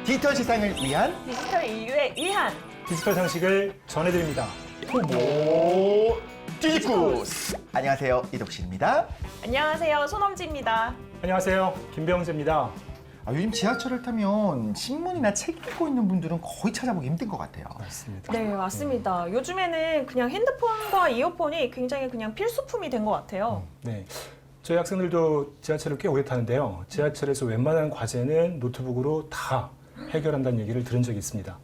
디지털 세상을 위한 디지털 인류의 위한 디지털 상식을 전해드립니다. 토모 디지쿠스. 안녕하세요, 이덕신입니다. 안녕하세요, 손엄지입니다. 안녕하세요, 김병재입니다. 요즘 지하철을 타면 신문이나 책 읽고 있는 분들은 거의 찾아보기 힘든 것 같아요. 맞습니다. 네, 맞습니다. 요즘에는 그냥 핸드폰과 이어폰이 굉장히 그냥 필수품이 된 것 같아요. 네, 저희 학생들도 지하철을 꽤 오래 타는데요. 지하철에서 웬만한 과제는 노트북으로 다 해결한다는 얘기를 들은 적이 있습니다.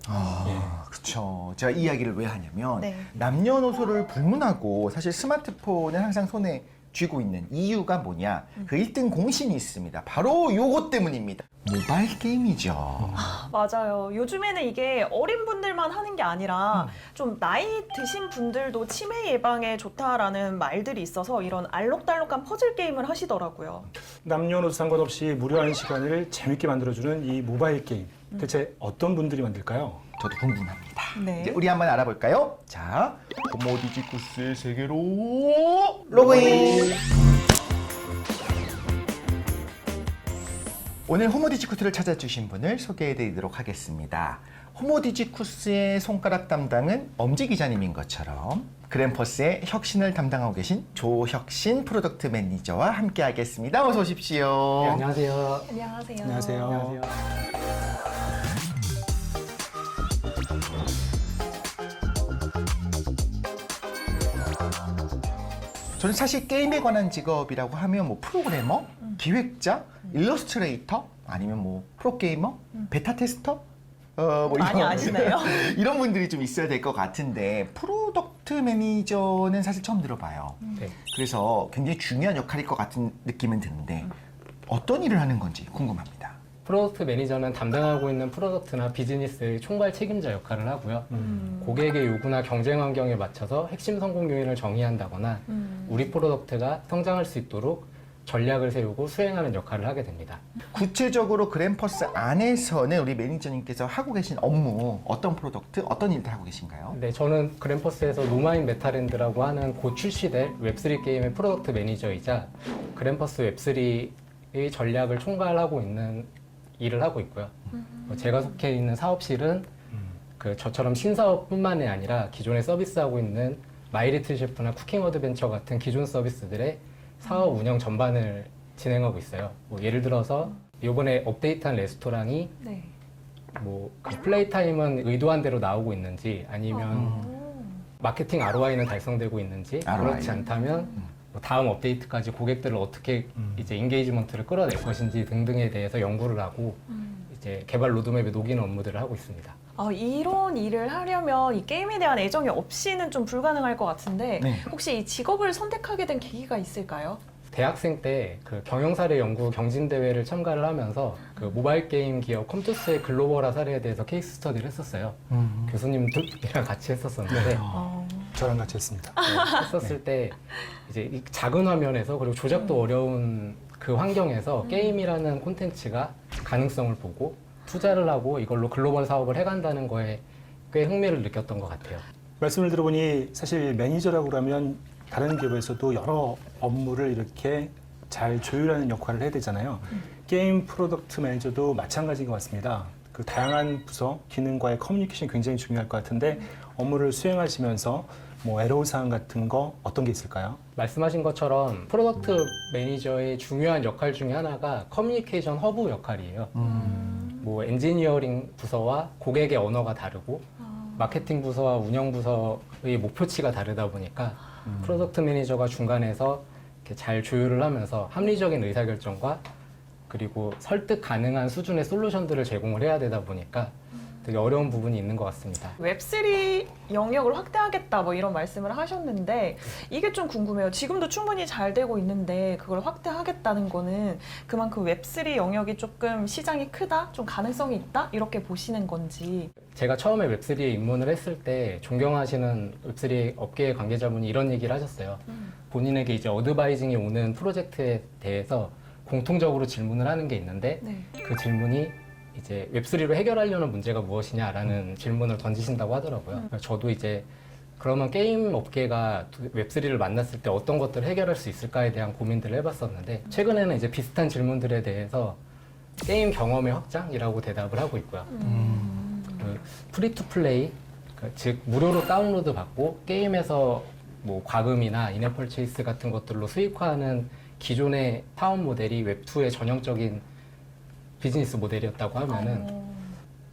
그렇죠. 제가 이 이야기를 왜 하냐면 네. 남녀노소를 불문하고 사실 스마트폰을 항상 손에 쥐고 있는 이유가 뭐냐? 그 1등 공신이 있습니다. 바로 요것 때문입니다. 모바일 게임이죠. 맞아요. 요즘에는 이게 어린 분들만 하는 게 아니라 좀 나이 드신 분들도 치매 예방에 좋다라는 말들이 있어서 이런 알록달록한 퍼즐 게임을 하시더라고요. 남녀노소 상관없이 무료한 시간을 재밌게 만들어주는 이 모바일 게임. 대체 어떤 분들이 만들까요? 저도 궁금합니다. 네. 이제 우리 한번 알아볼까요? 자, 토모디지쿠스의 세계로 로그인! 오늘 호모디지쿠스를 찾아주신 분을 소개해드리도록 하겠습니다. 호모디지쿠스의 손가락 담당은 엄지 기자님인 것처럼 그램퍼스의 혁신을 담당하고 계신 조혁신 프로덕트 매니저와 함께하겠습니다. 어서 오십시오. 네, 안녕하세요. 안녕하세요. 안녕하세요. 저는 사실 게임에 관한 직업이라고 하면 뭐 프로그래머, 기획자, 일러스트레이터, 아니면 뭐 프로게이머, 베타 테스터, 뭐 많이 아시나요? 이런 분들이 좀 있어야 될 것 같은데 프로덕트 매니저는 사실 처음 들어봐요. 네. 그래서 굉장히 중요한 역할일 것 같은 느낌은 드는데 어떤 일을 하는 건지 궁금합니다. 프로덕트 매니저는 담당하고 있는 프로덕트나 비즈니스의 총괄 책임자 역할을 하고요. 고객의 요구나 경쟁 환경에 맞춰서 핵심 성공 요인을 정의한다거나 우리 프로덕트가 성장할 수 있도록 전략을 세우고 수행하는 역할을 하게 됩니다. 구체적으로 그램퍼스 안에서는 우리 매니저님께서 하고 계신 업무, 어떤 프로덕트, 어떤 일들 하고 계신가요? 네, 저는 그램퍼스에서 노마인 메타랜드라고 하는 곧 출시될 웹3 게임의 프로덕트 매니저이자 그램퍼스 웹3의 전략을 총괄하고 있는 일을 하고 있고요. 제가 속해 있는 사업실은 저처럼 신사업뿐만이 아니라 기존에 서비스하고 있는 마이리틀 셰프나 쿠킹 어드벤처 같은 기존 서비스들의 사업 운영 전반을 진행하고 있어요. 뭐 예를 들어서 이번에 업데이트한 레스토랑이 네. 그 플레이 타임은 의도한 대로 나오고 있는지 아니면 마케팅 ROI는 달성되고 있는지 ROI. 그렇지 않다면 뭐 다음 업데이트까지 고객들을 어떻게 이제 인게이지먼트를 끌어낼 것인지 등등에 대해서 연구를 하고 이제 개발 로드맵에 녹이는 업무들을 하고 있습니다. 이런 일을 하려면 이 게임에 대한 애정이 없이는 좀 불가능할 것 같은데 네. 혹시 이 직업을 선택하게 된 계기가 있을까요? 대학생 때 그 경영사례 연구 경진대회를 참가를 하면서 그 모바일 게임 기업 컴투스의 글로벌화 사례에 대해서 케이스 스터디를 했었어요. 교수님들이랑 같이 했었었는데 저랑 같이 했습니다. 했었을 때 이제 이 작은 화면에서 그리고 조작도 어려운 그 환경에서 게임이라는 콘텐츠가 가능성을 보고 투자를 하고 이걸로 글로벌 사업을 해간다는 거에 꽤 흥미를 느꼈던 것 같아요. 말씀을 들어보니 사실 매니저라고 하면 다른 기업에서도 여러 업무를 이렇게 잘 조율하는 역할을 해야 되잖아요. 게임 프로덕트 매니저도 마찬가지인 것 같습니다. 그 다양한 부서, 기능과의 커뮤니케이션이 굉장히 중요할 것 같은데 업무를 수행하시면서 뭐 애로사항 같은 거 어떤 게 있을까요? 말씀하신 것처럼 프로덕트 매니저의 중요한 역할 중에 하나가 커뮤니케이션 허브 역할이에요. 뭐 엔지니어링 부서와 고객의 언어가 다르고 마케팅 부서와 운영 부서의 목표치가 다르다 보니까 프로덕트 매니저가 중간에서 이렇게 잘 조율을 하면서 합리적인 의사결정과 그리고 설득 가능한 수준의 솔루션들을 제공을 해야 되다 보니까 되게 어려운 부분이 있는 것 같습니다. 웹3 영역을 확대하겠다 뭐 이런 말씀을 하셨는데 이게 좀 궁금해요. 지금도 충분히 잘 되고 있는데 그걸 확대하겠다는 거는 그만큼 웹3 영역이 조금 시장이 크다? 좀 가능성이 있다? 이렇게 보시는 건지. 제가 처음에 웹3에 입문을 했을 때 존경하시는 웹3 업계의 관계자분이 이런 얘기를 하셨어요. 본인에게 이제 어드바이징이 오는 프로젝트에 대해서 공통적으로 질문을 하는 게 있는데 네. 그 질문이 이제 웹3로 해결하려는 문제가 무엇이냐라는 질문을 던지신다고 하더라고요. 저도 이제 그러면 게임 업계가 웹3를 만났을 때 어떤 것들을 해결할 수 있을까에 대한 고민들을 해봤었는데 최근에는 이제 비슷한 질문들에 대해서 게임 경험의 확장이라고 대답을 하고 있고요. 그 프리투플레이, 즉 무료로 다운로드 받고 게임에서 뭐 과금이나 인앱 퍼체이스 같은 것들로 수익화하는 기존의 사업 모델이 웹2의 전형적인 비즈니스 모델이었다고 하면은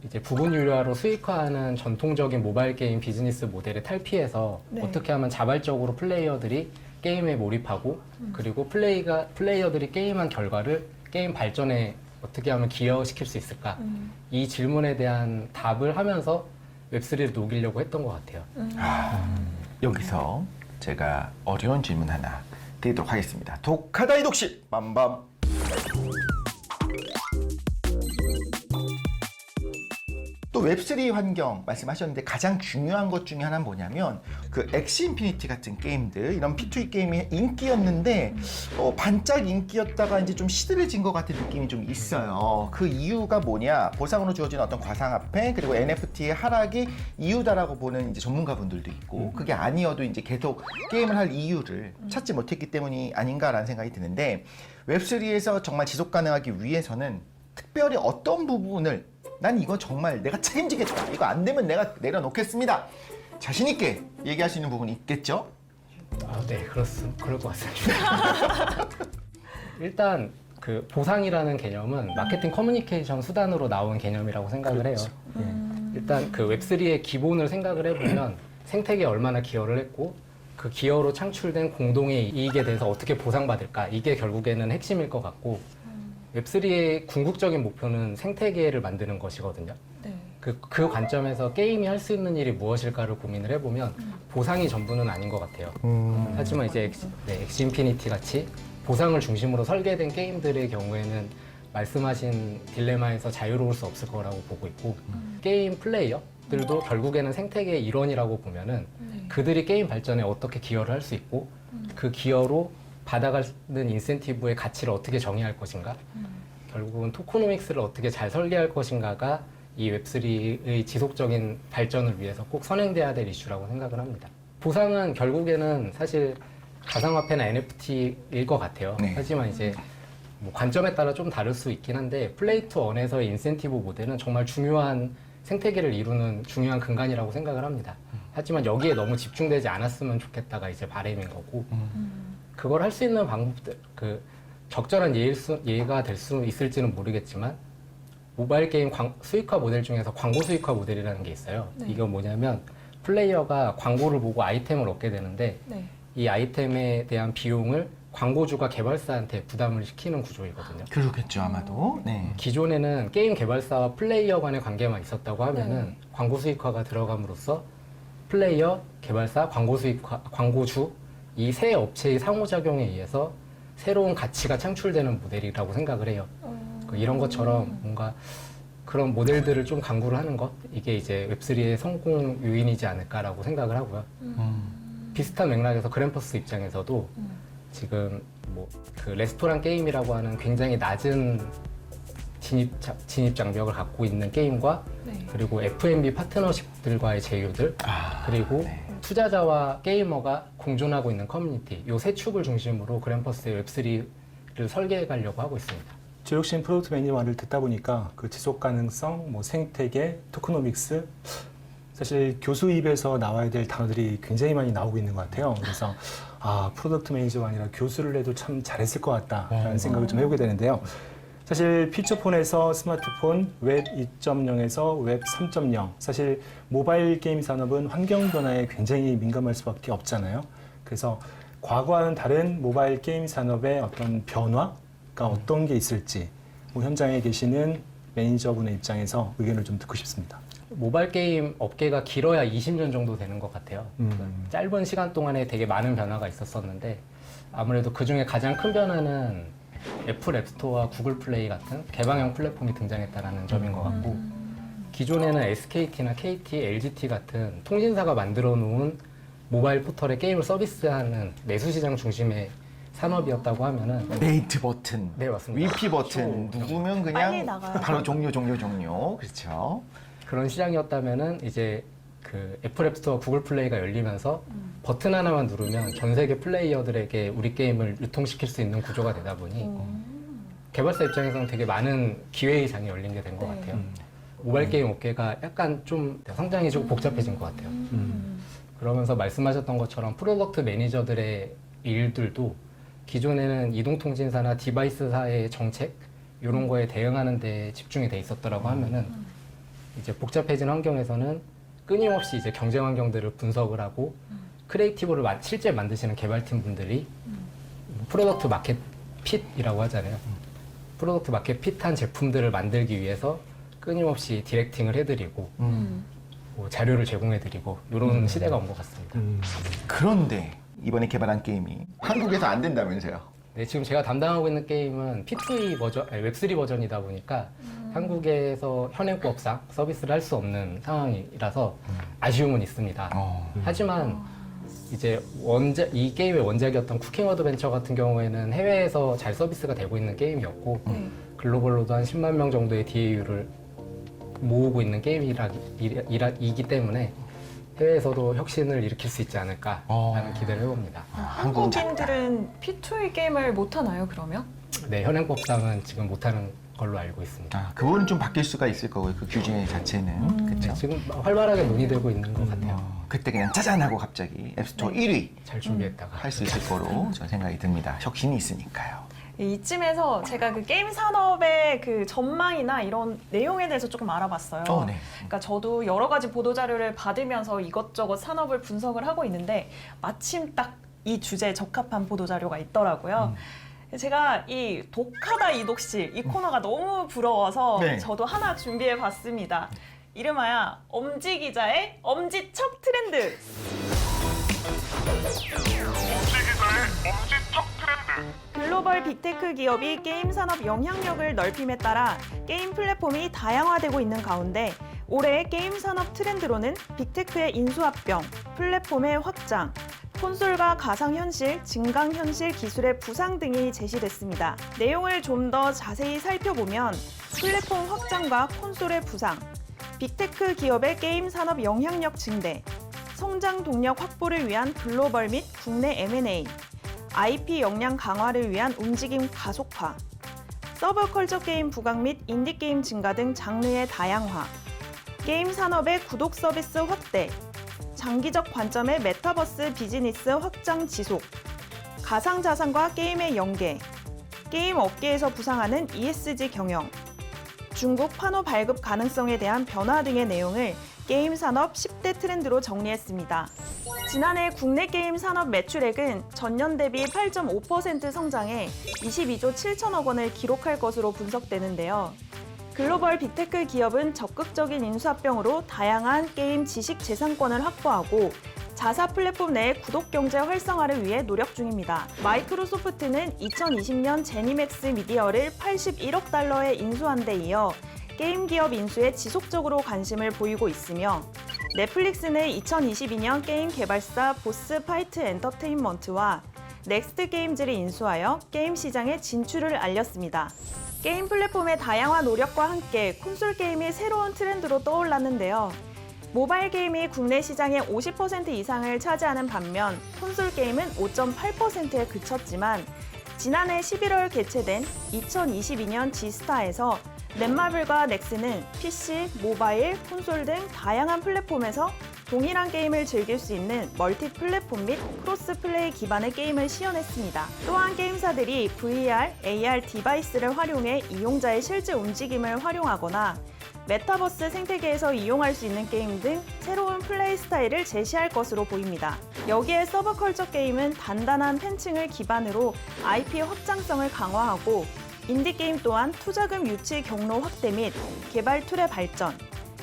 이제 부분 유료화로 수익화하는 전통적인 모바일 게임 비즈니스 모델을 탈피해서 네. 어떻게 하면 자발적으로 플레이어들이 게임에 몰입하고 그리고 플레이어들이 게임한 결과를 게임 발전에 어떻게 하면 기여시킬 수 있을까? 이 질문에 대한 답을 하면서 웹3를 녹이려고 했던 것 같아요. 여기서 제가 어려운 질문 하나 드리도록 하겠습니다. 독하다이 독실 빰빰. 또 웹3 환경 말씀하셨는데 가장 중요한 것 중에 하나는 뭐냐면 그 엑시 인피니티 같은 게임들 이런 P2E 게임이 인기였는데 반짝 인기였다가 이제 좀 시들해진 것 같은 느낌이 좀 있어요. 그 이유가 뭐냐? 보상으로 주어진 어떤 과상화폐 그리고 NFT의 하락이 이유다라고 보는 이제 전문가분들도 있고 그게 아니어도 이제 계속 게임을 할 이유를 찾지 못했기 때문이 아닌가라는 생각이 드는데 웹3에서 정말 지속 가능하기 위해서는 특별히 어떤 부분을 난 이거 정말 내가 책임지겠다. 이거 안 되면 내가 내려놓겠습니다. 자신 있게 얘기할 수 있는 부분이 있겠죠? 네, 그럴 것 같습니다. 일단 그 보상이라는 개념은 마케팅 커뮤니케이션 수단으로 나온 개념이라고 생각을 해요. 일단 그 웹3의 기본을 생각을 해보면 생태계에 얼마나 기여를 했고 그 기여로 창출된 공동의 이익에 대해서 어떻게 보상받을까 이게 결국에는 핵심일 것 같고 웹3의 궁극적인 목표는 생태계를 만드는 것이거든요. 네. 그 관점에서 게임이 할 수 있는 일이 무엇일까를 고민을 해보면 보상이 전부는 아닌 것 같아요. 하지만 이제 엑시 인피니티 같이 보상을 중심으로 설계된 게임들의 경우에는 말씀하신 딜레마에서 자유로울 수 없을 거라고 보고 있고 게임 플레이어들도 결국에는 생태계의 일원이라고 보면은 그들이 게임 발전에 어떻게 기여를 할 수 있고 그 기여로 받아가는 인센티브의 가치를 어떻게 정의할 것인가 결국은 토코노믹스를 어떻게 잘 설계할 것인가가 이 웹3의 지속적인 발전을 위해서 꼭 선행돼야 될 이슈라고 생각을 합니다. 보상은 결국에는 사실 가상화폐나 NFT일 것 같아요. 네. 하지만 이제 뭐 관점에 따라 좀 다를 수 있긴 한데 플레이 투 언에서의 인센티브 모델은 정말 중요한 생태계를 이루는 중요한 근간이라고 생각을 합니다. 하지만 여기에 너무 집중되지 않았으면 좋겠다가 이제 바람인 거고 그걸 할 수 있는 방법들, 그 적절한 예가 될 수 있을지는 모르겠지만 모바일 게임 수익화 모델 중에서 광고 수익화 모델이라는 게 있어요. 네. 이거 뭐냐면 플레이어가 광고를 보고 아이템을 얻게 되는데 네. 이 아이템에 대한 비용을 광고주가 개발사한테 부담을 시키는 구조이거든요. 그렇겠죠 아마도. 네. 기존에는 게임 개발사와 플레이어 간의 관계만 있었다고 하면은 네. 광고 수익화가 들어감으로써 플레이어, 개발사, 광고주 이 세 업체의 상호작용에 의해서 새로운 가치가 창출되는 모델이라고 생각을 해요. 이런 것처럼 뭔가 그런 모델들을 좀 강구를 하는 것 이게 이제 웹3의 성공 요인이지 않을까라고 생각을 하고요. 비슷한 맥락에서 그램퍼스 입장에서도 지금 뭐 그 레스토랑 게임이라고 하는 굉장히 낮은 진입 장벽을 갖고 있는 게임과 네. 그리고 F&B 파트너십들과의 제휴들 그리고 네. 투자자와 게이머가 공존하고 있는 커뮤니티 요 세 축을 중심으로 그램퍼스의 웹3를 설계해 가려고 하고 있습니다. 조혁신 프로덕트 매니저 말을 듣다 보니까 그 지속 가능성, 뭐 생태계, 토크노믹스 사실 교수 입에서 나와야 될 단어들이 굉장히 많이 나오고 있는 것 같아요. 그래서 프로덕트 매니저가 아니라 교수를 해도 참 잘했을 것 같다라는 생각을 좀 해보게 되는데요. 사실 피처폰에서 스마트폰, 웹 2.0에서 웹 3.0 사실 모바일 게임 산업은 환경 변화에 굉장히 민감할 수밖에 없잖아요. 그래서 과거와는 다른 모바일 게임 산업의 어떤 변화가 어떤 게 있을지 뭐 현장에 계시는 매니저분의 입장에서 의견을 좀 듣고 싶습니다. 모바일 게임 업계가 길어야 20년 정도 되는 것 같아요. 짧은 시간 동안에 되게 많은 변화가 있었었는데 아무래도 그 중에 가장 큰 변화는 애플 앱스토어와 구글 플레이 같은 개방형 플랫폼이 등장했다는 점인 것 같고 기존에는 SKT나 KT, LGT 같은 통신사가 만들어 놓은 모바일 포털에 게임을 서비스하는 내수시장 중심의 산업이었다고 하면은 네이트 버튼, 네, 맞습니다. 위피 버튼 누르면 빨리 그냥 나가요. 바로 종료. 그렇죠. 그런 시장이었다면은 이제 그 애플 앱스토어, 구글 플레이가 열리면서 버튼 하나만 누르면 전 세계 플레이어들에게 우리 게임을 유통시킬 수 있는 구조가 되다 보니 개발사 입장에서는 되게 많은 기회의 장이 열린 게 된 것 네. 같아요. 모바일 게임 업계가 약간 좀 성장이 좀 복잡해진 것 같아요. 그러면서 말씀하셨던 것처럼 프로덕트 매니저들의 일들도 기존에는 이동통신사나 디바이스사의 정책 이런 거에 대응하는 데 집중이 돼 있었더라고 하면은 이제 복잡해진 환경에서는 끊임없이 이제 경쟁 환경들을 분석을 하고 크리에이티브를 실제 만드시는 개발팀 분들이 프로덕트 마켓 핏이라고 하잖아요. 프로덕트 마켓 핏한 제품들을 만들기 위해서 끊임없이 디렉팅을 해드리고 뭐 자료를 제공해드리고 이런 시대가 온 것 같습니다. 그런데 이번에 개발한 게임이 한국에서 안 된다면서요? 네, 지금 제가 담당하고 있는 게임은 P2E 버전, 아니, 웹3 버전이다 보니까 한국에서 현행법상 서비스를 할 수 없는 상황이라서 아쉬움은 있습니다. 하지만 이제 이 게임의 원작이었던 쿠킹 어드벤처 같은 경우에는 해외에서 잘 서비스가 되고 있는 게임이었고 글로벌로도 한 10만 명 정도의 DAU를 모으고 있는 게임이기 때문에 해외에서도 혁신을 일으킬 수 있지 않을까라는 기대를 해봅니다. 한국은 작다. 한국인들은 P2E 게임을 못 하나요, 그러면? 네, 현행법상은 지금 못하는 걸로 알고 있습니다. 그 부분은 좀 바뀔 수가 있을 거고요. 그 규제 자체는. 그렇죠? 네, 지금 활발하게 논의되고 있는 것 같아요. 그때 그냥 짜잔 하고 갑자기 앱스토어 1위 잘 준비했다가. 할 수 있을 거로 저는 생각이 듭니다. 혁신이 있으니까요. 이쯤에서 제가 그 게임 산업의 그 전망이나 이런 내용에 대해서 조금 알아봤어요. 네. 그러니까 저도 여러 가지 보도 자료를 받으면서 이것저것 산업을 분석을 하고 있는데 마침 딱 이 주제에 적합한 보도 자료가 있더라고요. 제가 이 독하다 이독실 이 코너가 너무 부러워서 네. 저도 하나 준비해 봤습니다. 이름하여 엄지 기자의 엄지척 트렌드. 글로벌 빅테크 기업이 게임 산업 영향력을 넓힘에 따라 게임 플랫폼이 다양화되고 있는 가운데 올해 게임 산업 트렌드로는 빅테크의 인수합병, 플랫폼의 확장, 콘솔과 가상현실, 증강현실 기술의 부상 등이 제시됐습니다. 내용을 좀 더 자세히 살펴보면 플랫폼 확장과 콘솔의 부상, 빅테크 기업의 게임 산업 영향력 증대, 성장 동력 확보를 위한 글로벌 및 국내 M&A, IP 역량 강화를 위한 움직임 가속화, 서브컬처 게임 부각 및 인디게임 증가 등 장르의 다양화, 게임 산업의 구독 서비스 확대, 장기적 관점의 메타버스 비즈니스 확장 지속, 가상자산과 게임의 연계, 게임 업계에서 부상하는 ESG 경영, 중국 판호 발급 가능성에 대한 변화 등의 내용을 게임 산업 10대 트렌드로 정리했습니다. 지난해 국내 게임 산업 매출액은 전년 대비 8.5% 성장해 22조 7천억 원을 기록할 것으로 분석되는데요. 글로벌 빅테크 기업은 적극적인 인수합병으로 다양한 게임 지식 재산권을 확보하고 자사 플랫폼 내 구독 경제 활성화를 위해 노력 중입니다. 마이크로소프트는 2020년 제니맥스 미디어를 81억 달러에 인수한 데 이어 게임 기업 인수에 지속적으로 관심을 보이고 있으며 넷플릭스는 2022년 게임 개발사 보스 파이트 엔터테인먼트와 넥스트 게임즈를 인수하여 게임 시장에 진출을 알렸습니다. 게임 플랫폼의 다양화 노력과 함께 콘솔 게임이 새로운 트렌드로 떠올랐는데요. 모바일 게임이 국내 시장의 50% 이상을 차지하는 반면 콘솔 게임은 5.8%에 그쳤지만 지난해 11월 개최된 2022년 G스타에서 넷마블과 넥슨은 PC, 모바일, 콘솔 등 다양한 플랫폼에서 동일한 게임을 즐길 수 있는 멀티 플랫폼 및 크로스 플레이 기반의 게임을 시연했습니다. 또한 게임사들이 VR, AR 디바이스를 활용해 이용자의 실제 움직임을 활용하거나 메타버스 생태계에서 이용할 수 있는 게임 등 새로운 플레이 스타일을 제시할 것으로 보입니다. 여기에 서브컬처 게임은 단단한 팬층을 기반으로 IP 확장성을 강화하고 인디게임 또한 투자금 유치 경로 확대 및 개발 툴의 발전,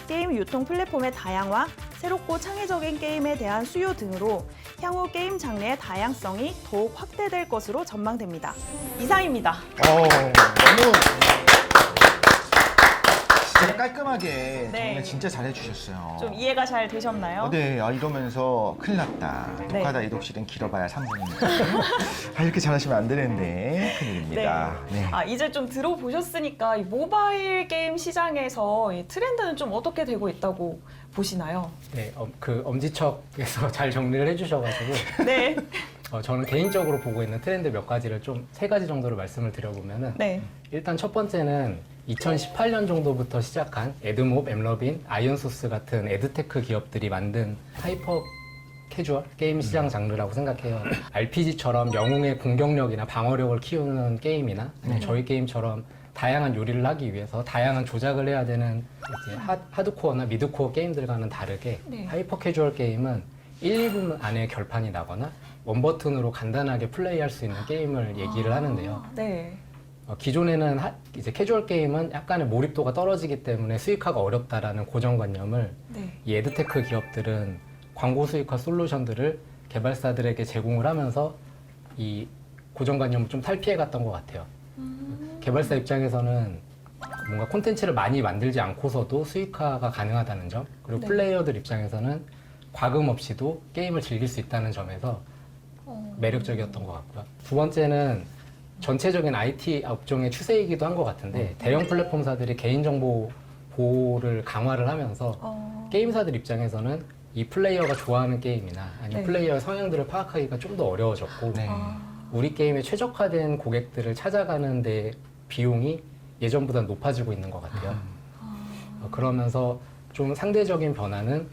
게임 유통 플랫폼의 다양화, 새롭고 창의적인 게임에 대한 수요 등으로 향후 게임 장르의 다양성이 더욱 확대될 것으로 전망됩니다. 이상입니다. 너무 진짜 깔끔하게 네. 정리 진짜 잘해주셨어요. 좀 이해가 잘 되셨나요? 네, 이러면서 큰일 났다. 네. 독하다 이독실은 길어봐야 3분입니다. 이렇게 잘하시면 안 되는데 큰일입니다. 네. 이제 좀 들어보셨으니까 이 모바일 게임 시장에서 이 트렌드는 좀 어떻게 되고 있다고 보시나요? 네, 그 엄지척에서 잘 정리를 해주셔가지고 네. 저는 개인적으로 보고 있는 트렌드 몇 가지를 좀 3가지 정도로 말씀을 드려보면은 네. 일단 첫 번째는 2018년 정도부터 시작한 에드몹, 엠러빈, 아이언소스 같은 에드테크 기업들이 만든 하이퍼 캐주얼 게임 시장 장르라고 생각해요. RPG처럼 영웅의 공격력이나 방어력을 키우는 게임이나 아니면 저희 게임처럼 다양한 요리를 하기 위해서 다양한 조작을 해야 되는 이제 하드코어나 미드코어 게임들과는 다르게 네. 하이퍼 캐주얼 게임은 1, 2분 안에 결판이 나거나 원버튼으로 간단하게 플레이할 수 있는 게임을 얘기를 하는데요. 네. 기존에는 이제 캐주얼 게임은 약간의 몰입도가 떨어지기 때문에 수익화가 어렵다라는 고정관념을 네. 이 에드테크 기업들은 광고 수익화 솔루션들을 개발사들에게 제공을 하면서 이 고정관념을 좀 탈피해 갔던 것 같아요. 개발사 입장에서는 뭔가 콘텐츠를 많이 만들지 않고서도 수익화가 가능하다는 점, 그리고 네. 플레이어들 입장에서는 과금 없이도 게임을 즐길 수 있다는 점에서 매력적이었던 것 같고요. 두 번째는 전체적인 IT 업종의 추세이기도 한 것 같은데 대형 플랫폼사들이 개인정보 보호를 강화를 하면서 게임사들 입장에서는 이 플레이어가 좋아하는 게임이나 아니면 네. 플레이어의 성향들을 파악하기가 좀 더 어려워졌고 네. 우리 게임에 최적화된 고객들을 찾아가는 데 비용이 예전보다 높아지고 있는 것 같아요. 그러면서 좀 상대적인 변화는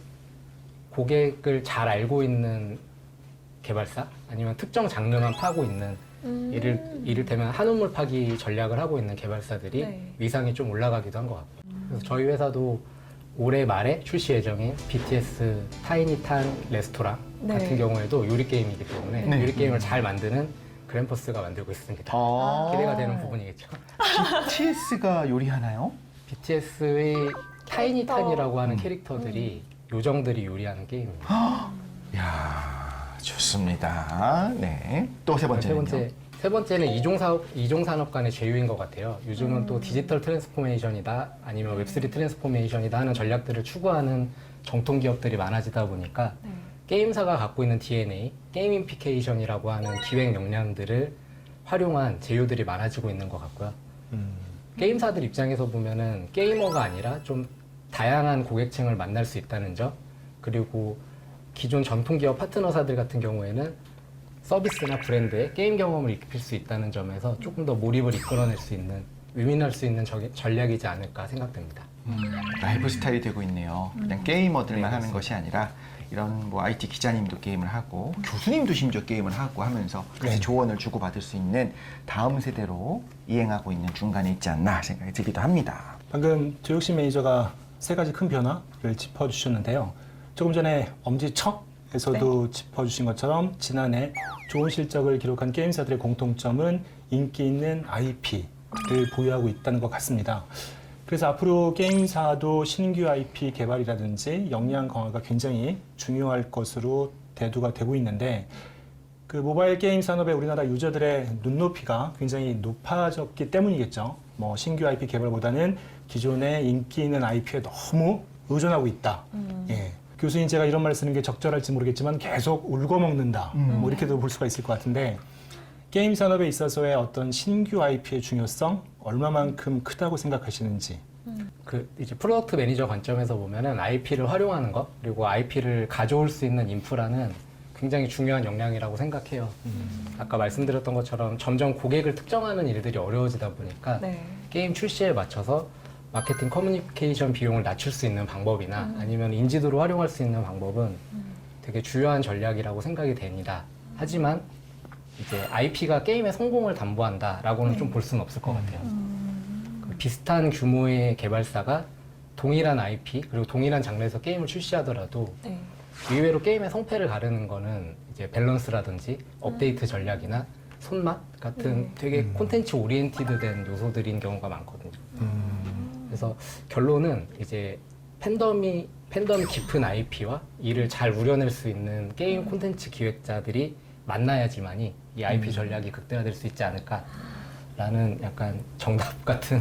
고객을 잘 알고 있는 개발사 아니면 특정 장르만 파고 있는 이를테면 한우물 파기 전략을 하고 있는 개발사들이 네. 위상이 좀 올라가기도 한 것 같고요. 그래서 저희 회사도 올해 말에 출시 예정인 BTS 타이니탄 레스토랑 네. 같은 경우에도 요리 게임이기 때문에 네. 요리 게임을 잘 만드는 그램퍼스가 만들고 있습니다. 기대가 되는 부분이겠죠. BTS가 요리하나요? BTS의 타이니탄이라고 하는 캐릭터들이 요정들이 요리하는 게임입니다. 이야, 좋습니다. 네. 또 세 번째는요? 세 번째는 이종 산업 간의 제휴인 것 같아요. 요즘은 또 디지털 트랜스포메이션이다 아니면 웹3 트랜스포메이션이다 하는 전략들을 추구하는 정통 기업들이 많아지다 보니까 네. 게임사가 갖고 있는 DNA, 게이미피케이션이라고 하는 기획 역량들을 활용한 제휴들이 많아지고 있는 것 같고요. 게임사들 입장에서 보면은 게이머가 아니라 좀 다양한 고객층을 만날 수 있다는 점, 그리고 기존 전통 기업 파트너사들 같은 경우에는 서비스나 브랜드에 게임 경험을 익힐 수 있다는 점에서 조금 더 몰입을 이끌어낼 수 있는, 위민할 수 있는 전략이지 않을까 생각됩니다. 라이프 스타일이 되고 있네요. 그냥 게이머들만 하는 것이 아니라 이런 뭐 IT 기자님도 게임을 하고 교수님도 심지어 게임을 하고 하면서 같이 네. 조언을 주고받을 수 있는 다음 세대로 이행하고 있는 중간에 있지 않나 생각이 들기도 합니다. 방금 조혁신 매니저가 세 가지 큰 변화를 짚어주셨는데요. 조금 전에 엄지척에서도 짚어주신 것처럼 지난해 좋은 실적을 기록한 게임사들의 공통점은 인기 있는 IP를 보유하고 있다는 것 같습니다. 그래서 앞으로 게임사도 신규 IP 개발이라든지 역량 강화가 굉장히 중요할 것으로 대두가 되고 있는데 그 모바일 게임 산업의 우리나라 유저들의 눈높이가 굉장히 높아졌기 때문이겠죠. 뭐 신규 IP 개발보다는 기존의 인기 있는 IP에 너무 의존하고 있다. 예. 교수님 제가 이런 말 쓰는 게 적절할지 모르겠지만 계속 울고 먹는다. 뭐 이렇게도 볼 수가 있을 것 같은데 게임 산업에 있어서의 어떤 신규 IP의 중요성 얼마만큼 크다고 생각하시는지. 그 이제 프로덕트 매니저 관점에서 보면은 IP를 활용하는 것 그리고 IP를 가져올 수 있는 인프라는 굉장히 중요한 역량이라고 생각해요. 아까 말씀드렸던 것처럼 점점 고객을 특정하는 일들이 어려워지다 보니까 네. 게임 출시에 맞춰서 마케팅 커뮤니케이션 비용을 낮출 수 있는 방법이나 아니면 인지도를 활용할 수 있는 방법은 되게 중요한 전략이라고 생각이 됩니다. 하지만 이제 IP가 게임의 성공을 담보한다라고는 좀 볼 수는 없을 것 같아요. 그 비슷한 규모의 개발사가 동일한 IP 그리고 동일한 장르에서 게임을 출시하더라도 네. 의외로 게임의 성패를 가르는 거는 이제 밸런스라든지 업데이트 전략이나 손맛 같은 되게 콘텐츠 오리엔티드된 요소들인 경우가 많거든요. 그래서 결론은 이제 팬덤이 깊은 IP와 이를 잘 우려낼 수 있는 게임 콘텐츠 기획자들이 만나야지만이 이 IP 전략이 극대화될 수 있지 않을까라는 약간 정답 같은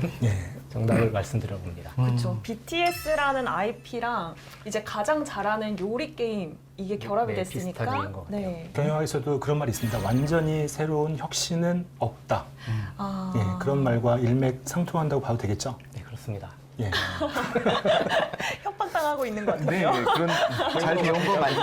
정답을 말씀드려봅니다. 그렇죠. BTS라는 IP랑 이제 가장 잘하는 요리 게임 이게 결합이 네, 됐으니까. 비슷한 일인 것 같아요. 네. 경영학에서도 그런 말이 있습니다. 완전히 새로운 혁신은 없다. 아. 예, 그런 말과 일맥상통한다고 봐도 되겠죠? 네, 그렇습니다. 예. 협박당한 당하고 있는 것 네, 같아요. 그런 잘 배운 거 많이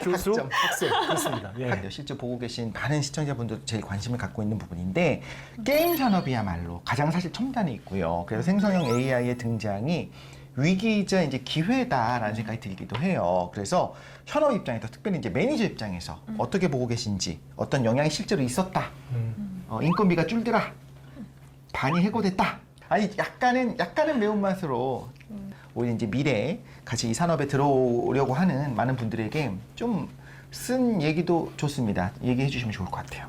교수, 학점. 학생 그렇습니다. 예. 실제 보고 계신 많은 시청자분들도 제일 관심을 갖고 있는 부분인데 게임 산업이야말로 가장 사실 첨단에 있고요. 그래서 생성형 AI의 등장이 위기이자 이제 기회다라는 생각이 들기도 해요. 그래서 현업 입장에서 특별히 이제 매니저 입장에서 어떻게 보고 계신지, 어떤 영향이 실제로 있었다, 인건비가 줄더라, 반이 해고됐다. 아니 약간은 매운맛으로 오히려 이제 미래에 같이 이 산업에 들어오려고 하는 많은 분들에게 좀 쓴 얘기도 좋습니다. 얘기해 주시면 좋을 것 같아요.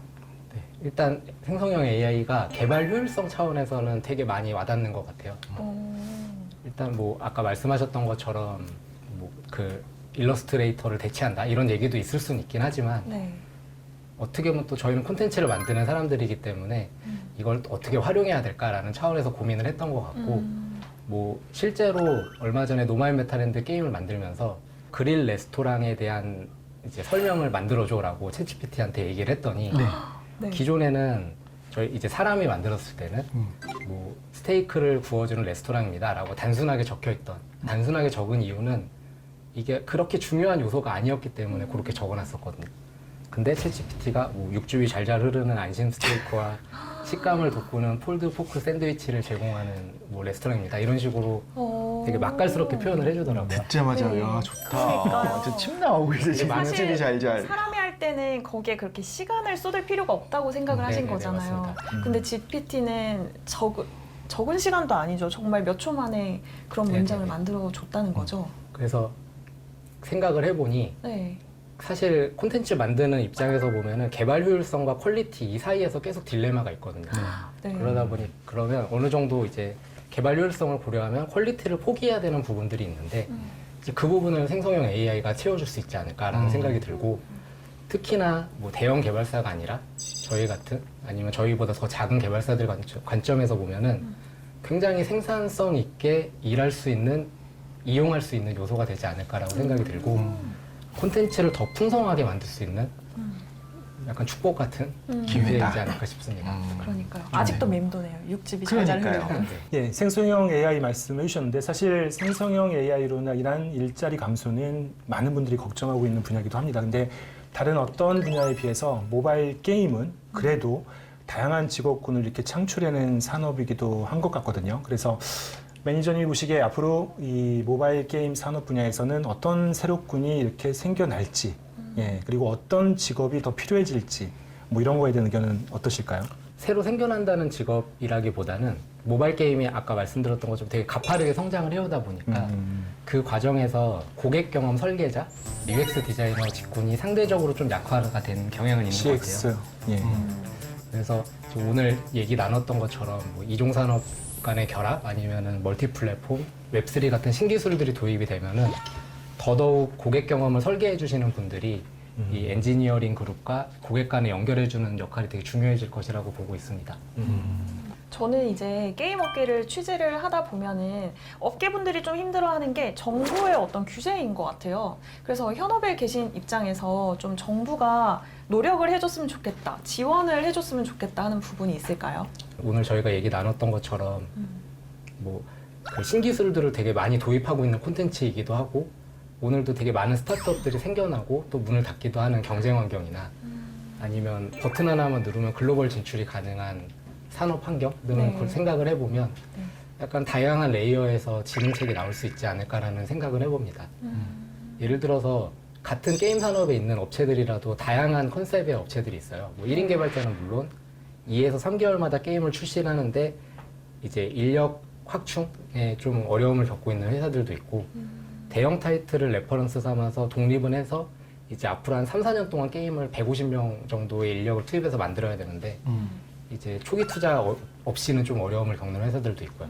네, 일단 생성형 AI가 개발 효율성 차원에서는 되게 많이 와닿는 것 같아요. 일단 뭐 아까 말씀하셨던 것처럼 뭐 그 일러스트레이터를 대체한다 이런 얘기도 있을 수는 있긴 하지만 네. 어떻게 보면 또 저희는 콘텐츠를 만드는 사람들이기 때문에 이걸 또 어떻게 활용해야 될까라는 차원에서 고민을 했던 것 같고 뭐 실제로 얼마 전에 노마인 메타랜드 게임을 만들면서 그릴 레스토랑에 대한 이제 설명을 만들어줘라고 챗GPT한테 얘기를 했더니 네. 기존에는 저희 이제 사람이 만들었을 때는 뭐 스테이크를 구워주는 레스토랑입니다라고 단순하게 적혀있던 단순하게 적은 이유는 이게 그렇게 중요한 요소가 아니었기 때문에 그렇게 적어놨었거든요. 근데 챗GPT가 뭐 육즙이 잘잘 흐르는 안심 스테이크와 식감을 돋구는 폴드 포크 샌드위치를 제공하는 뭐 레스토랑입니다. 이런 식으로 되게 맛깔스럽게 표현을 해주더라고요. 듣자마자 네. 야 좋다. 그러니까요. 저 침 나오고 있어요. 지금 사실 육즙이 잘잘. 사람이 할 때는 거기에 그렇게 시간을 쏟을 필요가 없다고 생각을 하신 네네네, 거잖아요. 맞습니다. 근데 GPT는 적은 시간도 아니죠. 정말 몇 초 만에 그런 문장을 네네네. 만들어 줬다는 거죠. 그래서 생각을 해보니 네. 사실 콘텐츠 만드는 입장에서 보면은 개발 효율성과 퀄리티 이 사이에서 계속 딜레마가 있거든요. 네. 그러다 보니 그러면 어느 정도 이제 개발 효율성을 고려하면 퀄리티를 포기해야 되는 부분들이 있는데 이제 그 부분을 생성형 AI가 채워줄 수 있지 않을까라는 생각이 들고 특히나 뭐 대형 개발사가 아니라 저희 같은 아니면 저희보다 더 작은 개발사들 관점에서 보면은 굉장히 생산성 있게 일할 수 있는 이용할 수 있는 요소가 되지 않을까라고 생각이 들고 콘텐츠를 더 풍성하게 만들 수 있는 약간 축복 같은 기회이지 않을까 싶습니다. 그러니까요. 아직도 맴도네요. 육즙이 잘잘 그러니까요. 흐르고. 예, 생성형 AI 말씀해 주셨는데 사실 생성형 AI로 인한 일자리 감소는 많은 분들이 걱정하고 있는 분야이기도 합니다. 근데 다른 어떤 분야에 비해서 모바일 게임은 그래도 다양한 직업군을 이렇게 창출해낸 산업이기도 한 것 같거든요. 그래서 매니저님 보시기에 앞으로 이 모바일 게임 산업 분야에서는 어떤 새롭군이 이렇게 생겨날지, 예, 그리고 어떤 직업이 더 필요해질지, 뭐 이런 거에 대한 의견은 어떠실까요? 새로 생겨난다는 직업이라기보다는 모바일 게임이 아까 말씀드렸던 것처럼 되게 가파르게 성장을 해오다 보니까 그 과정에서 고객 경험 설계자, UX 디자이너 직군이 상대적으로 좀 약화가 된 경향은 있는 것 같아요. CX, 예. 그래서 지금 오늘 얘기 나눴던 것처럼 뭐 이종산업 간의 결합 아니면은 멀티 플랫폼, 웹3 같은 신기술들이 도입이 되면은 더더욱 고객 경험을 설계해 주시는 분들이 이 엔지니어링 그룹과 고객 간에 연결해 주는 역할이 되게 중요해질 것이라고 보고 있습니다. 저는 이제 게임 업계를 취재를 하다 보면은 업계분들이 좀 힘들어하는 게 정부의 어떤 규제인 것 같아요. 그래서 현업에 계신 입장에서 좀 정부가 노력을 해줬으면 좋겠다, 지원을 해줬으면 좋겠다 하는 부분이 있을까요? 오늘 저희가 얘기 나눴던 것처럼 뭐 그 신기술들을 되게 많이 도입하고 있는 콘텐츠이기도 하고 오늘도 되게 많은 스타트업들이 생겨나고 또 문을 닫기도 하는 경쟁 환경이나 아니면 버튼 하나만 누르면 글로벌 진출이 가능한 산업 환경 등을 네. 생각을 해보면 네. 약간 다양한 레이어에서 진흥책이 나올 수 있지 않을까라는 생각을 해봅니다. 예를 들어서 같은 게임 산업에 있는 업체들이라도 다양한 컨셉의 업체들이 있어요. 뭐 1인 개발자는 물론 2에서 3개월마다 게임을 출시를 하는데 이제 인력 확충에 좀 어려움을 겪고 있는 회사들도 있고 대형 타이틀을 레퍼런스 삼아서 독립은 해서 이제 앞으로 한 3, 4년 동안 게임을 150명 정도의 인력을 투입해서 만들어야 되는데 이제 초기 투자 없이는 좀 어려움을 겪는 회사들도 있고요.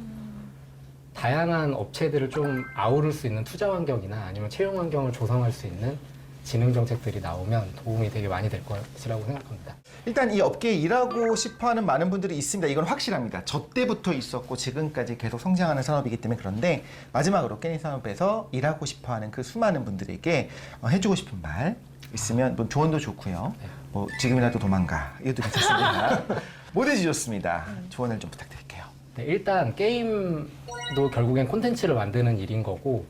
다양한 업체들을 좀 아우를 수 있는 투자 환경이나 아니면 채용 환경을 조성할 수 있는 진흥 정책들이 나오면 도움이 되게 많이 될 것이라고 생각합니다. 일단 이 업계에 일하고 싶어하는 많은 분들이 있습니다. 이건 확실합니다. 저 때부터 있었고 지금까지 계속 성장하는 산업이기 때문에 그런데 마지막으로 게임 산업에서 일하고 싶어하는 그 수많은 분들에게 해주고 싶은 말 있으면 뭐 조언도 좋고요. 뭐 지금이라도 도망가 이것도 괜찮습니다. 뭐든지 좋습니다. 조언을 좀 부탁드릴게요. 네, 일단 게임도 결국엔 콘텐츠를 만드는 일인 거고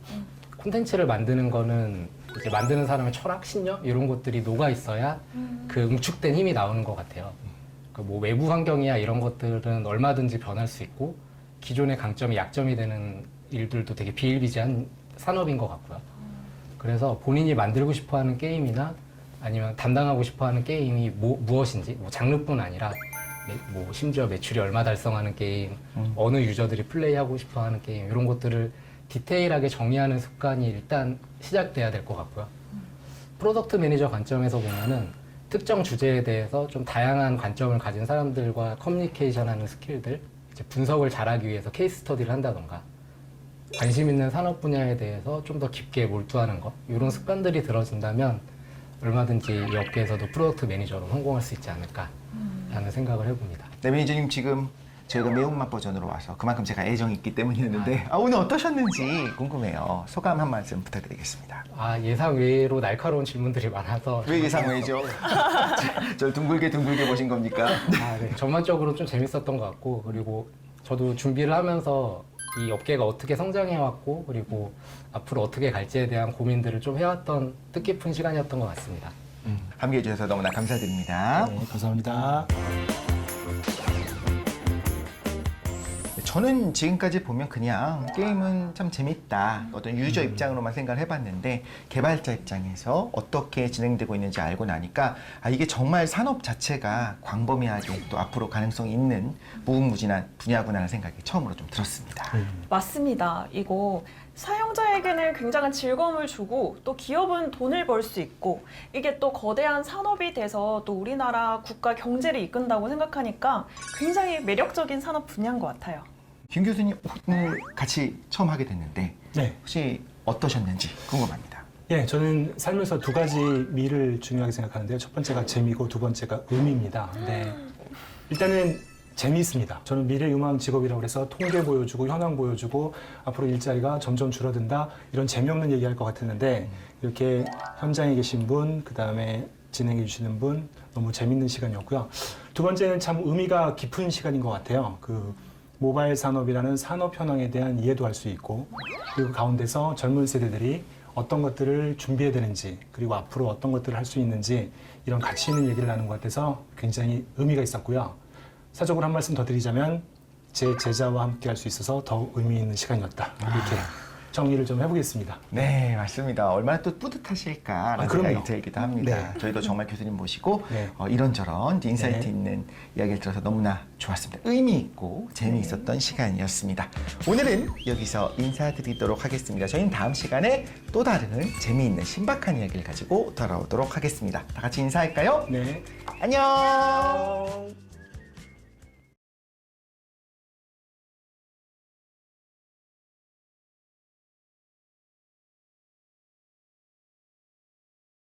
콘텐츠를 만드는 거는 이제 만드는 사람의 철학, 신념 이런 것들이 녹아 있어야 그 응축된 힘이 나오는 것 같아요. 그 뭐 외부 환경이야 이런 것들은 얼마든지 변할 수 있고 기존의 강점이 약점이 되는 일들도 되게 비일비재한 산업인 것 같고요. 그래서 본인이 만들고 싶어하는 게임이나 아니면 담당하고 싶어하는 게임이 무엇인지 뭐 장르뿐 아니라 뭐 심지어 매출이 얼마 달성하는 게임, 어느 유저들이 플레이하고 싶어하는 게임 이런 것들을 디테일하게 정의하는 습관이 일단 시작돼야 될 것 같고요. 프로덕트 매니저 관점에서 보면은 특정 주제에 대해서 좀 다양한 관점을 가진 사람들과 커뮤니케이션하는 스킬들, 이제 분석을 잘하기 위해서 케이스 스터디를 한다던가 관심 있는 산업 분야에 대해서 좀 더 깊게 몰두하는 것 이런 습관들이 들어진다면 얼마든지 이 업계에서도 프로덕트 매니저로 성공할 수 있지 않을까라는 생각을 해봅니다. 네, 매니저님 지금 저희가 매운맛 버전으로 와서 그만큼 제가 애정이 있기 때문이었는데 오늘 어떠셨는지 궁금해요. 소감 한 말씀 부탁드리겠습니다. 예상 외로 날카로운 질문들이 많아서 왜 예상 외죠? 절 둥글게 보신 겁니까? 네. 전반적으로 좀 재밌었던 것 같고 그리고 저도 준비를 하면서 이 업계가 어떻게 성장해왔고 그리고 앞으로 어떻게 갈지에 대한 고민들을 좀 해왔던 뜻깊은 시간이었던 것 같습니다. 함께해 주셔서 너무나 감사드립니다. 네, 감사합니다. 저는 지금까지 보면 그냥 게임은 참 재밌다. 어떤 유저 입장으로만 생각을 해봤는데 개발자 입장에서 어떻게 진행되고 있는지 알고 나니까 이게 정말 산업 자체가 광범위하게 또 앞으로 가능성이 있는 무궁무진한 분야구나라는 생각이 처음으로 좀 들었습니다. 맞습니다. 이거 사용자에게는 굉장한 즐거움을 주고 또 기업은 돈을 벌 수 있고 이게 또 거대한 산업이 돼서 또 우리나라 국가 경제를 이끈다고 생각하니까 굉장히 매력적인 산업 분야인 것 같아요. 김 교수님 오늘 같이 처음 하게 됐는데 네. 혹시 어떠셨는지 궁금합니다. 예, 저는 살면서 두 가지 미를 중요하게 생각하는데요. 첫 번째가 재미고 두 번째가 의미입니다. 네. 일단은 재미있습니다. 저는 미래유망 직업이라고 해서 통계 보여주고 현황 보여주고 앞으로 일자리가 점점 줄어든다 이런 재미없는 얘기할 것 같았는데 이렇게 현장에 계신 분, 그 다음에 진행해 주시는 분 너무 재밌는 시간이었고요. 두 번째는 참 의미가 깊은 시간인 것 같아요. 그 모바일 산업이라는 산업 현황에 대한 이해도 할 수 있고 그리고 가운데서 젊은 세대들이 어떤 것들을 준비해야 되는지 그리고 앞으로 어떤 것들을 할 수 있는지 이런 가치 있는 얘기를 나눈 것 같아서 굉장히 의미가 있었고요. 사적으로 한 말씀 더 드리자면 제 제자와 함께 할 수 있어서 더 의미 있는 시간이었다. 이렇게 정리를 좀 해보겠습니다. 네, 맞습니다. 얼마나 또 뿌듯하실까라는 그럼요. 생각이 들기도 합니다. 네. 저희도 정말 교수님 모시고 네. 이런저런 인사이트 네. 있는 이야기를 들어서 너무나 좋았습니다. 의미 있고 재미있었던 시간이었습니다. 오늘은 여기서 인사드리도록 하겠습니다. 저희는 다음 시간에 또 다른 재미있는 신박한 이야기를 가지고 돌아오도록 하겠습니다. 다 같이 인사할까요? 네. 안녕!